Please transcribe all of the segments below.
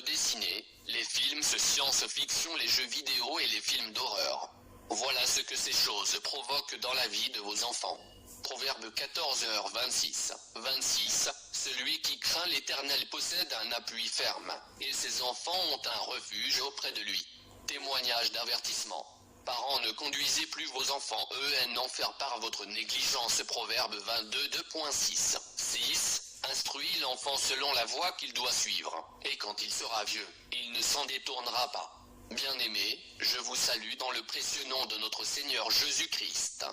dessinée, les films de science-fiction, les jeux vidéo et les films d'horreur. Voilà ce que ces choses provoquent dans la vie de vos enfants. Proverbe 14h26. 26. Celui qui craint l'Éternel possède un appui ferme, et ses enfants ont un refuge auprès de lui. Témoignage d'avertissement. Parents, ne conduisez plus vos enfants en enfer par votre négligence. Proverbe 22 2.6. 6. Instruis l'enfant selon la voie qu'il doit suivre, et quand il sera vieux, il ne s'en détournera pas. Bien-aimés, je vous salue dans le précieux nom de notre Seigneur Jésus-Christ.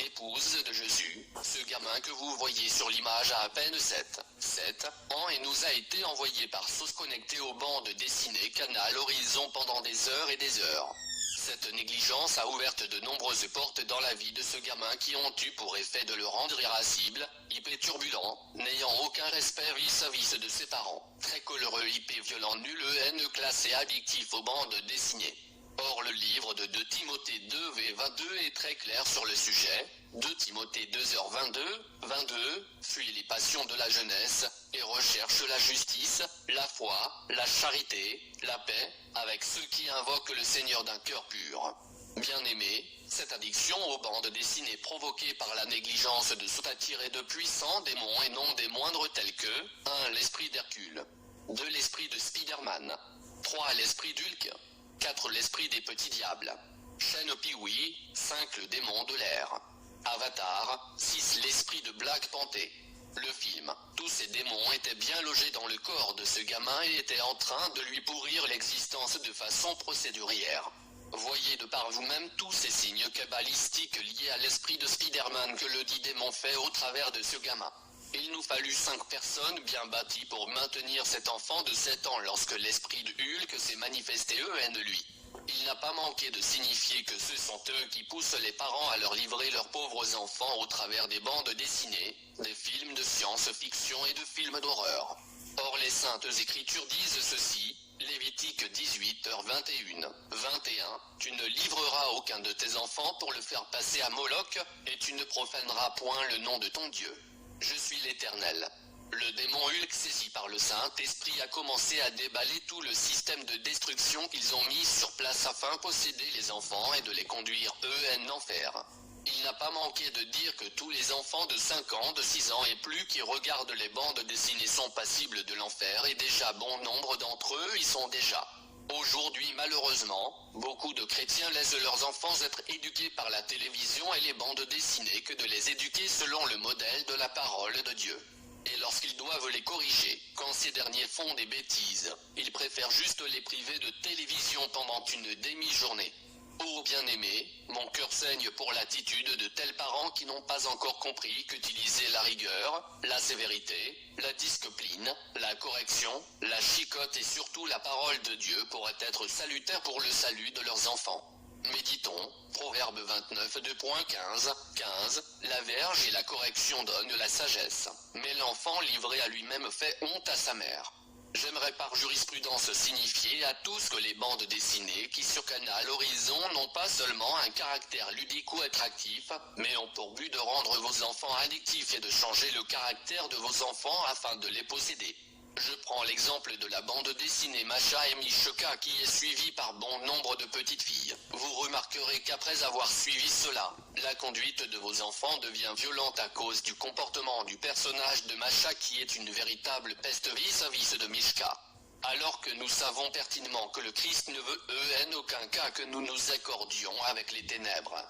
Épouse de Jésus, ce gamin que vous voyez sur l'image a à peine 7 ans et nous a été envoyé par sauce connectée aux bandes dessinées Canal Horizon pendant des heures et des heures. Cette négligence a ouvert de nombreuses portes dans la vie de ce gamin qui ont eu pour effet de le rendre irascible, hyper turbulent, n'ayant aucun respect vis-à-vis de ses parents, très coléreux, hyper violent, nul, haineux, classé, addictif aux bandes dessinées. Or le livre de 2 Timothée 2:22 est très clair sur le sujet. 2 Timothée 2h22, fuis les passions de la jeunesse, et recherche la justice, la foi, la charité, la paix, avec ceux qui invoquent le Seigneur d'un cœur pur. Bien-aimés, cette addiction aux bandes dessinées provoquée par la négligence de sont attirés de puissants démons et non des moindres tels que 1. L'esprit d'Hercule, 2. L'esprit de Spider-Man, 3. L'esprit d'Hulk, 4. L'esprit des petits diables, Chaîne Pee-wee, 5. Le démon de l'air, Avatar, 6. L'esprit de Black Panther. Le film, tous ces démons étaient bien logés dans le corps de ce gamin et étaient en train de lui pourrir l'existence de façon procédurière. Voyez de par vous-même tous ces signes cabalistiques liés à l'esprit de Spider-Man que le dit démon fait au travers de ce gamin. Il nous fallut 5 personnes bien bâties pour maintenir cet enfant de 7 ans lorsque l'esprit de Hulk s'est manifesté de lui. Il n'a pas manqué de signifier que ce sont eux qui poussent les parents à leur livrer leurs pauvres enfants au travers des bandes dessinées, des films de science-fiction et de films d'horreur. Or les saintes écritures disent ceci, Lévitique 18h21. 21. Tu ne livreras aucun de tes enfants pour le faire passer à Moloch, et tu ne profaneras point le nom de ton Dieu. Je suis l'Éternel. Le démon Hulk, saisi par le Saint-Esprit, a commencé à déballer tout le système de destruction qu'ils ont mis sur place afin de posséder les enfants et de les conduire en enfer. Il n'a pas manqué de dire que tous les enfants de 5 ans, de 6 ans et plus qui regardent les bandes dessinées sont passibles de l'enfer et déjà bon nombre d'entre eux y sont déjà. Aujourd'hui, malheureusement, beaucoup de chrétiens laissent leurs enfants être éduqués par la télévision et les bandes dessinées que de les éduquer selon le modèle de la parole de Dieu. Et lorsqu'ils doivent les corriger, quand ces derniers font des bêtises, ils préfèrent juste les priver de télévision pendant une demi-journée. Oh bien-aimés, mon cœur saigne pour l'attitude de tels parents qui n'ont pas encore compris qu'utiliser la rigueur, la sévérité, la discipline, la correction, la chicotte et surtout la parole de Dieu pourrait être salutaire pour le salut de leurs enfants. Méditons, Proverbe 29 2.15, 15, la verge et la correction donnent la sagesse, mais l'enfant livré à lui-même fait honte à sa mère. J'aimerais par jurisprudence signifier à tous que les bandes dessinées qui sur Canal Horizon n'ont pas seulement un caractère ludique ou attractif, mais ont pour but de rendre vos enfants addictifs et de changer le caractère de vos enfants afin de les posséder. Je prends l'exemple de la bande dessinée Masha et Mishka qui est suivie par bon nombre de petites filles. Vous remarquerez qu'après avoir suivi cela, la conduite de vos enfants devient violente à cause du comportement du personnage de Masha qui est une véritable peste vis-à-vis de Mishka. Alors que nous savons pertinemment que le Christ ne veut en aucun cas que nous nous accordions avec les ténèbres.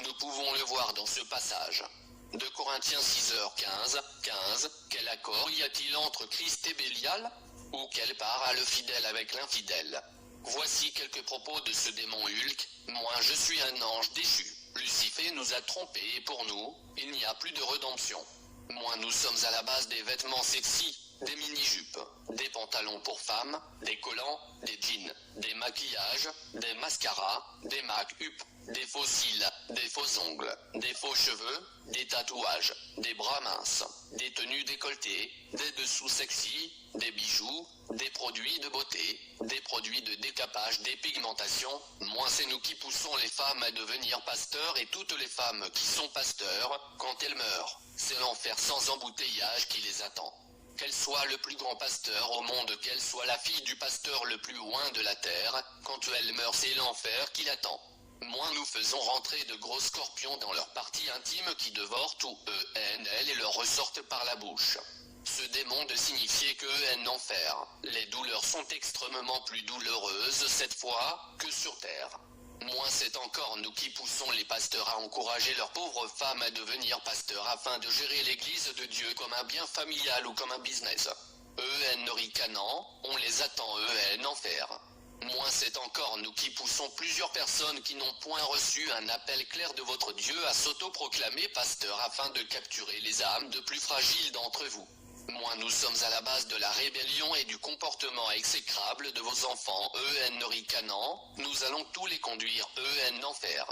Nous pouvons le voir dans ce passage. 2 Corinthiens 6h15, 15, quel accord y a-t-il entre Christ et Bélial? Ou quelle part a le fidèle avec l'infidèle? Voici quelques propos de ce démon Hulk, moi je suis un ange déchu. Lucifer nous a trompés et pour nous, il n'y a plus de rédemption. Moi nous sommes à la base des vêtements sexy, des mini-jupes, des pantalons pour femmes, des collants, des jeans, des maquillages, des mascaras, des make-up, des faux cils, des faux ongles, des faux cheveux, des tatouages, des bras minces, des tenues décolletées, des dessous sexy, des bijoux, des produits de beauté, des produits de décapage, des pigmentations. Moi c'est nous qui poussons les femmes à devenir pasteurs et toutes les femmes qui sont pasteurs, quand elles meurent, c'est l'enfer sans embouteillage qui les attend. qu'elle soit le plus grand pasteur au monde, qu'elle soit la fille du pasteur le plus loin de la terre, quand elle meurt c'est l'enfer qui l'attend. Moins nous faisons rentrer de gros scorpions dans leur partie intime qui dévorent tout ENL et leur ressortent par la bouche. Ce démon de signifier que enfer, les douleurs sont extrêmement plus douloureuses cette fois que sur terre. Moins c'est encore nous qui poussons les pasteurs à encourager leurs pauvres femmes à devenir pasteurs afin de gérer l'église de Dieu comme un bien familial ou comme un business. Ricanant, on les attend enfer. Moins c'est encore nous qui poussons plusieurs personnes qui n'ont point reçu un appel clair de votre Dieu à s'auto-proclamer pasteur afin de capturer les âmes de plus fragiles d'entre vous. Moins nous sommes à la base de la rébellion et du comportement exécrable de vos enfants ricanant, nous allons tous les conduire enfer.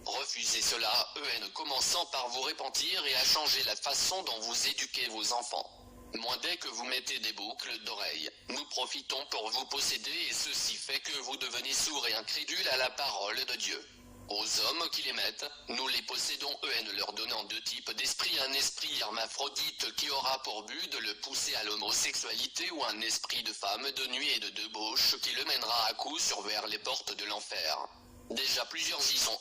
Refusez cela commençant par vous repentir et à changer la façon dont vous éduquez vos enfants. Moins dès que vous mettez des boucles d'oreilles, nous profitons pour vous posséder et ceci fait que vous devenez sourds et incrédules à la parole de Dieu. Aux hommes qui les mettent, nous les possédons leur donnant deux types d'esprit, un esprit hermaphrodite qui aura pour but de le pousser à l'homosexualité ou un esprit de femme de nuit et de débauche qui le mènera à coup sûr vers les portes de l'enfer. Déjà plusieurs y sont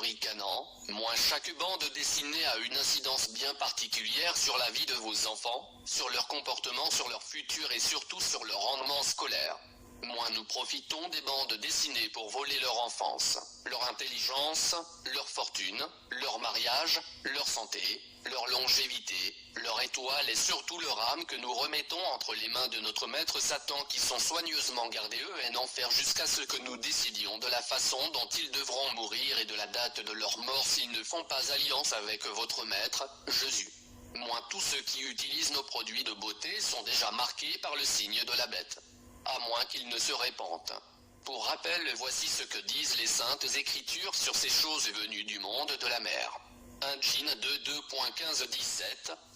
ricanant, moins chaque bande dessinée a une incidence bien particulière sur la vie de vos enfants, sur leur comportement, sur leur futur et surtout sur leur rendement scolaire. Moins nous profitons des bandes dessinées pour voler leur enfance, leur intelligence, leur fortune, leur mariage, leur santé, leur longévité, leur étoile et surtout leur âme que nous remettons entre les mains de notre maître Satan qui sont soigneusement gardés en enfer jusqu'à ce que nous décidions de la façon dont ils devront mourir et de la date de leur mort s'ils ne font pas alliance avec votre maître, Jésus. Moins tous ceux qui utilisent nos produits de beauté sont déjà marqués par le signe de la bête. À moins qu'ils ne se répandent. Pour rappel, voici ce que disent les saintes écritures sur ces choses venues du monde de la mer. 1 Jean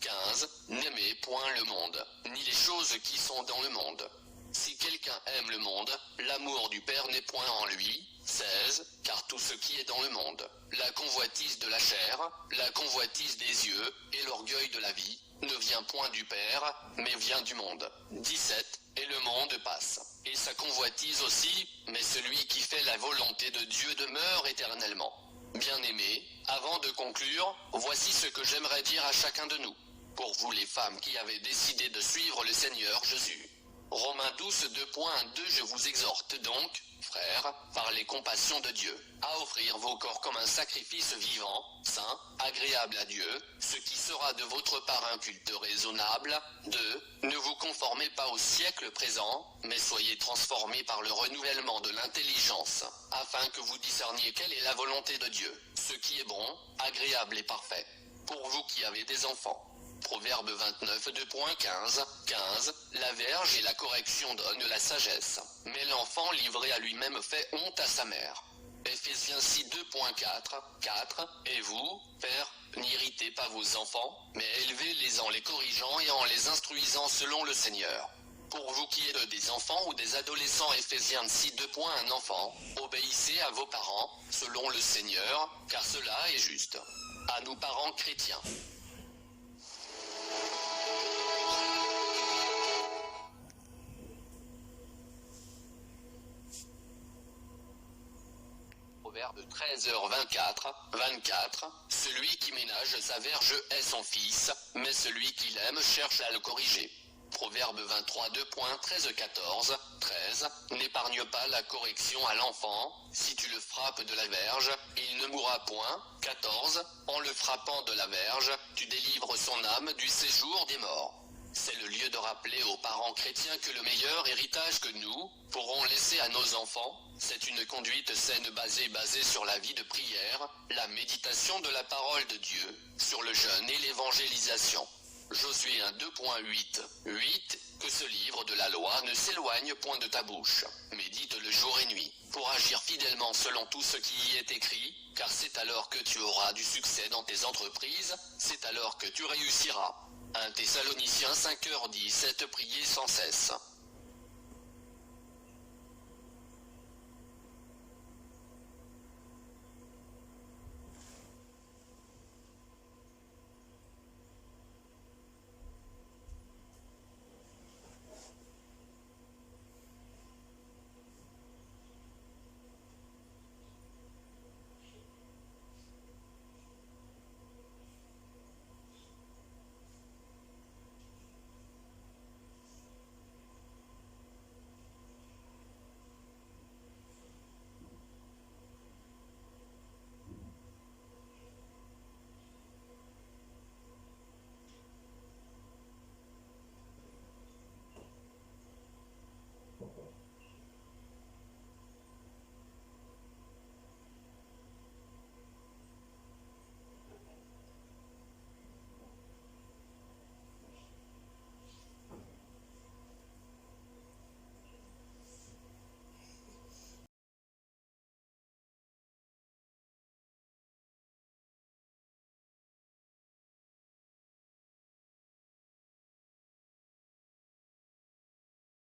2.15-17-15 N'aimez point le monde, ni les choses qui sont dans le monde. Si quelqu'un aime le monde, l'amour du Père n'est point en lui. 16 Car tout ce qui est dans le monde, la convoitise de la chair, la convoitise des yeux, et l'orgueil de la vie, ne vient point du Père, mais vient du monde. 17 Et le monde passe, et sa convoitise aussi, mais celui qui fait la volonté de Dieu demeure éternellement. Bien-aimés, avant de conclure, voici ce que j'aimerais dire à chacun de nous. Pour vous les femmes qui avez décidé de suivre le Seigneur Jésus. Romains 12 2.2 Je vous exhorte donc, frères, par les compassions de Dieu, à offrir vos corps comme un sacrifice vivant, saint, agréable à Dieu, ce qui sera de votre part un culte raisonnable. 2. Ne vous conformez pas au siècle présent, mais soyez transformés par le renouvellement de l'intelligence, afin que vous discerniez quelle est la volonté de Dieu, ce qui est bon, agréable et parfait. Pour vous qui avez des enfants. Proverbe 29 2.15 La verge et la correction donnent la sagesse, mais l'enfant livré à lui-même fait honte à sa mère. Ephésiens 6 2.4 Et vous, pères, n'irritez pas vos enfants, mais élevez-les en les corrigeant et en les instruisant selon le Seigneur. Pour vous qui êtes des enfants ou des adolescents, Ephésiens 6 Un enfant, obéissez à vos parents, selon le Seigneur, car cela est juste. À nous parents chrétiens. Proverbe 13h24 Celui qui ménage sa verge est son fils, mais celui qui l'aime cherche à le corriger. Proverbe 23 13 N'épargne pas la correction à l'enfant, si tu le frappes de la verge, il ne mourra point. 14 En le frappant de la verge, tu délivres son âme du séjour des morts. C'est le lieu de rappeler aux parents chrétiens que le meilleur héritage que nous pourrons laisser à nos enfants, c'est une conduite saine basée sur la vie de prière, la méditation de la parole de Dieu, sur le jeûne et l'évangélisation. Josué 1 8 Que ce livre de la loi ne s'éloigne point de ta bouche, médite-le jour et nuit, pour agir fidèlement selon tout ce qui y est écrit, car c'est alors que tu auras du succès dans tes entreprises, c'est alors que tu réussiras. 1 Thessaloniciens 5h17 Priez sans cesse.